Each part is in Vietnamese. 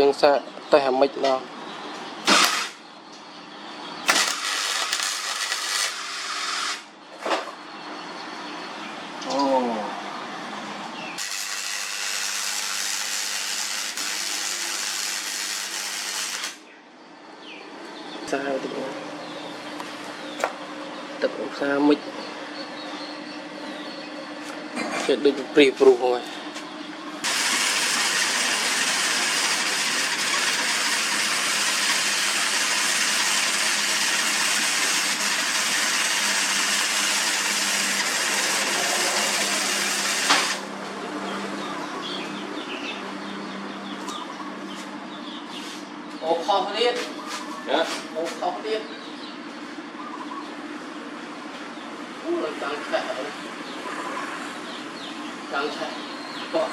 dương xa tay hàm mịch nào xa tập xa mịch sẽ được free pro rồi ô khó điên ô khó điên càng chạy bỏ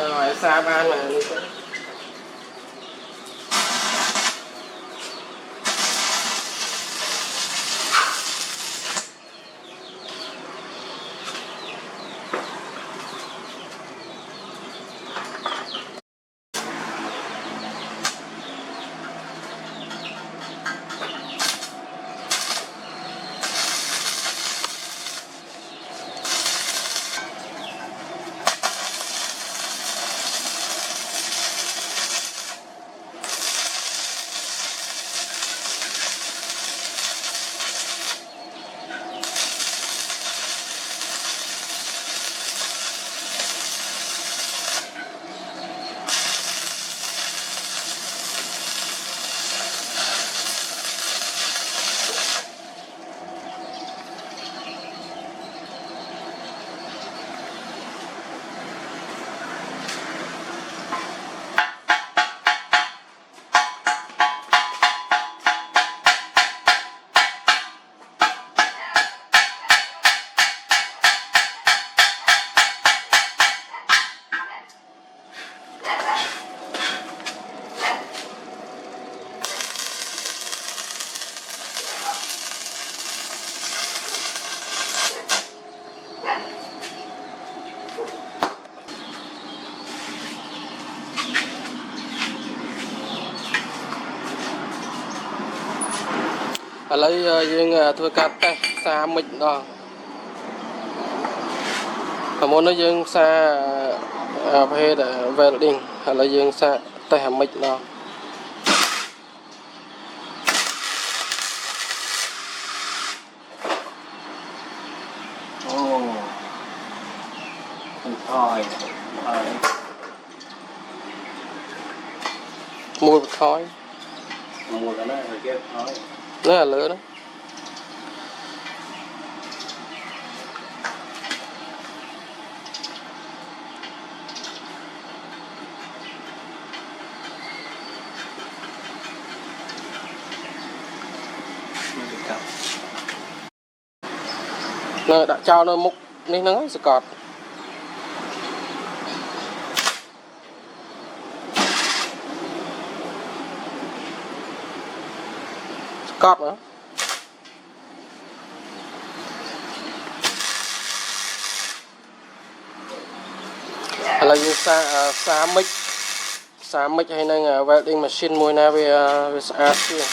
rồi xa ban mà lấy dương thôi cắt tay xa mịch đó muốn nó dương xa về để về đình lấy dương xa tay hàm mịch đó mua khói mua cái này kia khói nó là lửa đó nó đã cho nó múc nên nó sẽ cọt cọt nữa là như xa mic hay năng welding machine mùi na về xa kia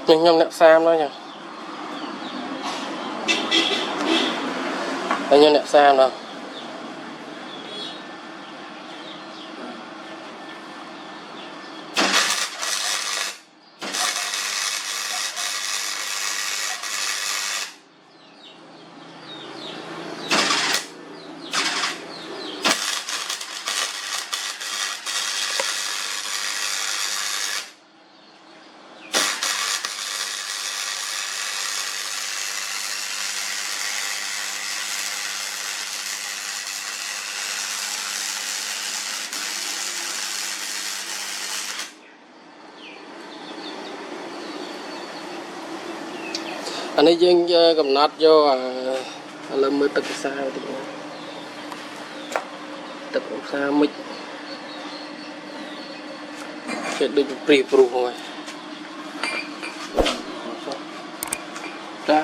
nhưng nhầm nẹp sam đó nhỉ đây như nẹp sam đâu anh ấy dương cầm nát vô là mới tực xa tực xa mic sẽ được pre-proof rồi ra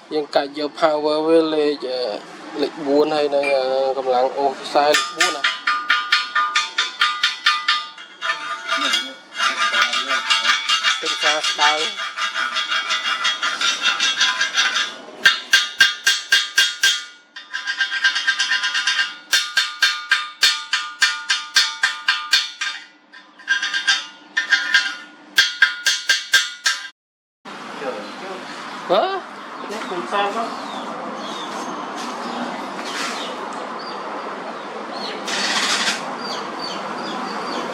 nhưng cả giờ power với lịch buôn hay là cầm lăng oxide lịch buôn này tinh xa đau hả? Cái cùng sao đó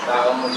tao mình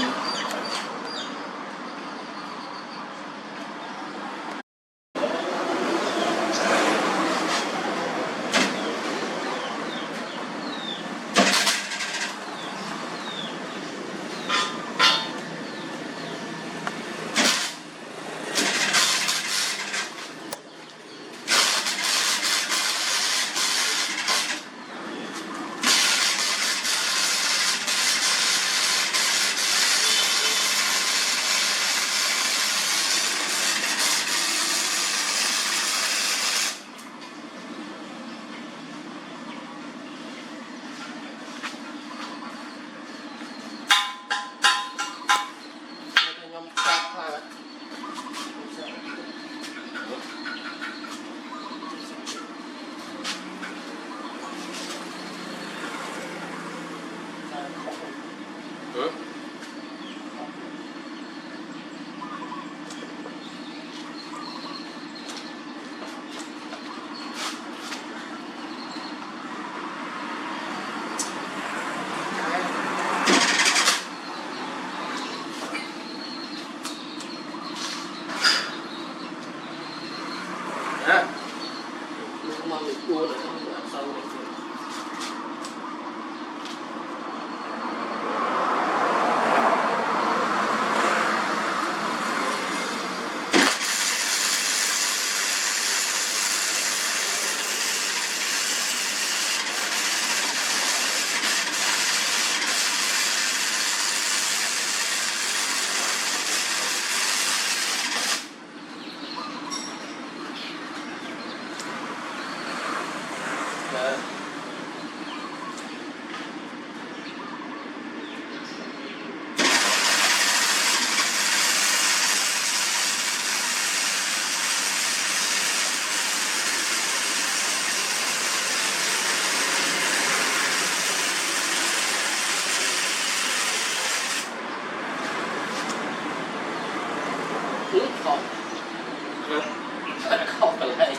không phải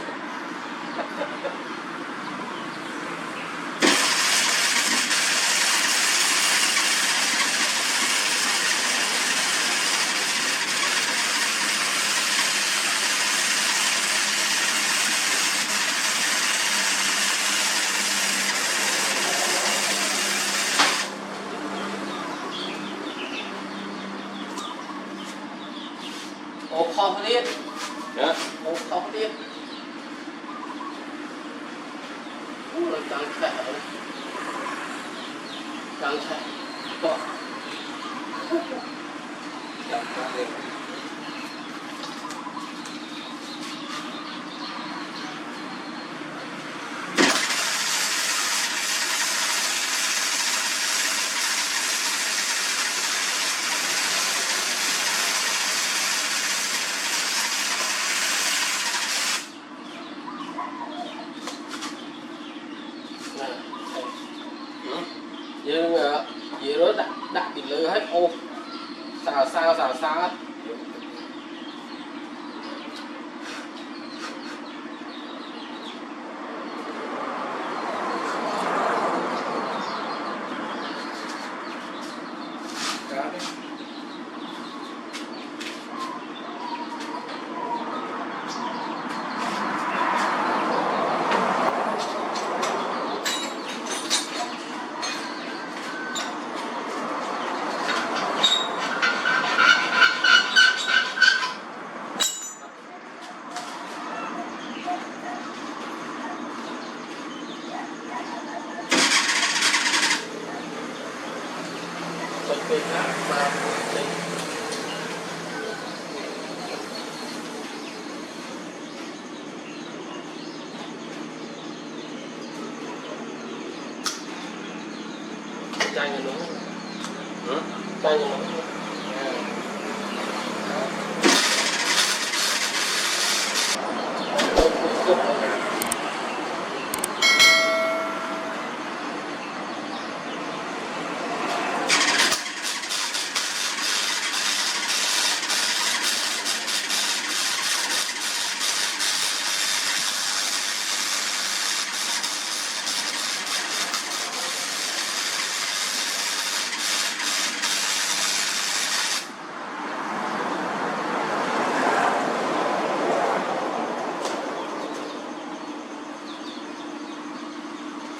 hả một thóc tiếp rồi càng chạy to chậm quá đi dương gì đó đặt bị lừa hết ô xào sao cá đi bật cây khác mà chai như nó chai như nó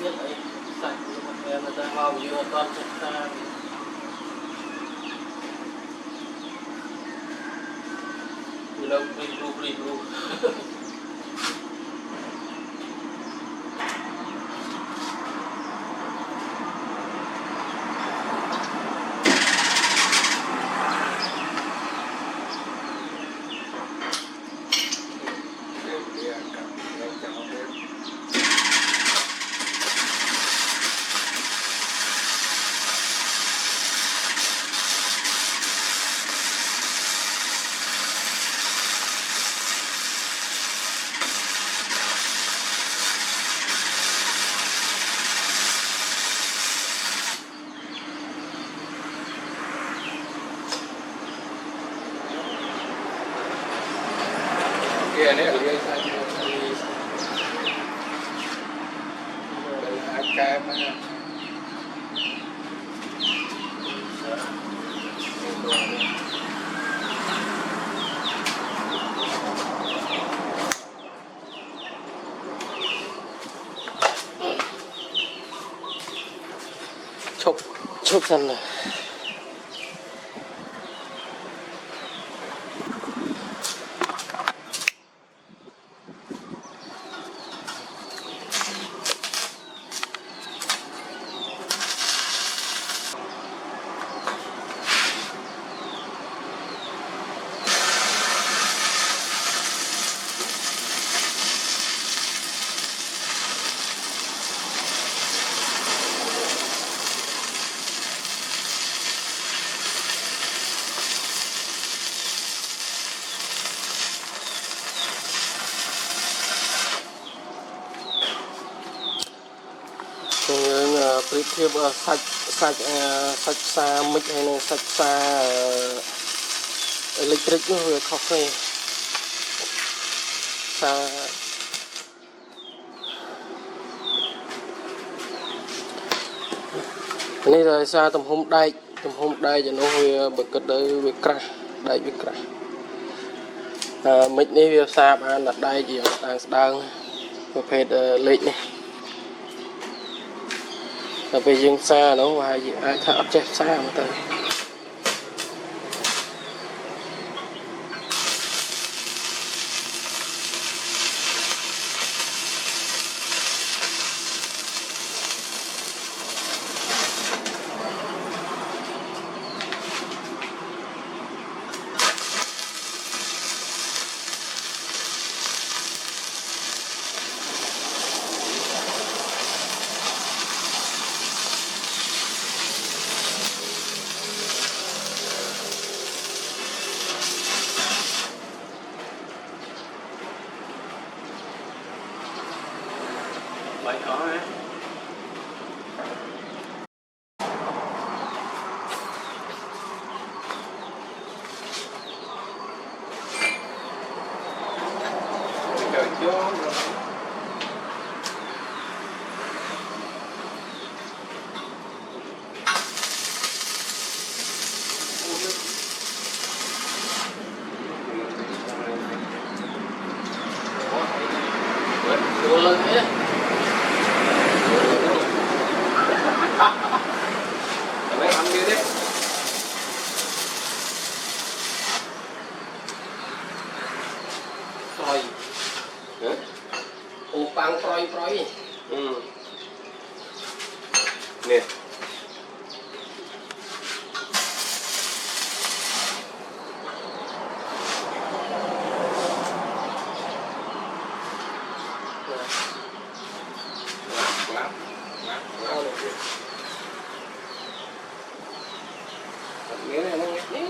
biết ấy sạch nhưng mà em người ta hầu như là toàn chất ta vì đâu review kia này là cái cái mà chụp dần nàyប្រៀបធៀបសាច់សាមិចហើយនឹងសាច់សាអេឡិចត្រូកនោះវាខុសគ្នាសានេះដោយសារទំហំដែកចំនោះវាបើគិតទៅវាក្រាស់ដែកវាក្រាស់មិចនេះវាផ្សារបានតែដែកជាស្ដើងប្រភេទលេខនេះតែពេលយើងផ្សារនោះវាអាចថាអត់ចេះផ្សារមកទៅ bạn có á Trời chó. đùa lên thế Mấy ăn đi đấy. rồi Hả? ô băng proi Ừ. Nè. Lắm. Nghĩa này nó nghe.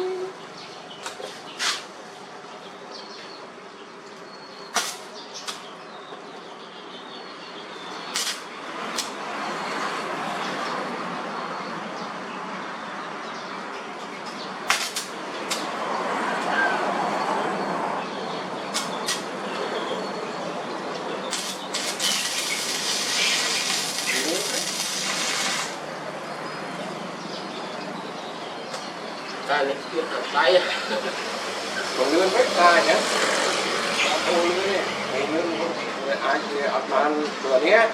ra lên chuyện tay Còn lươn hết ra nhé. Ôi lươn này. Ai thì ở bàn cửa nhé.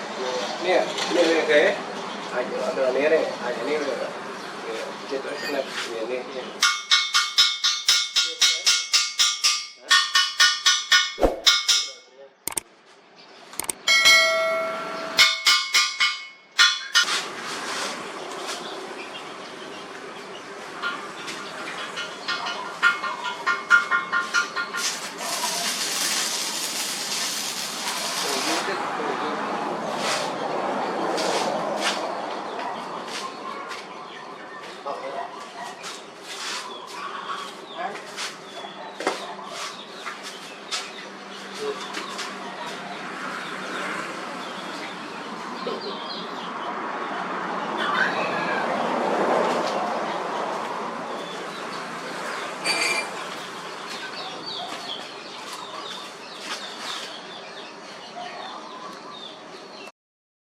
Nè, nè thế. Ai ở đường này này, ai này này. Chết rồi, nè, nè.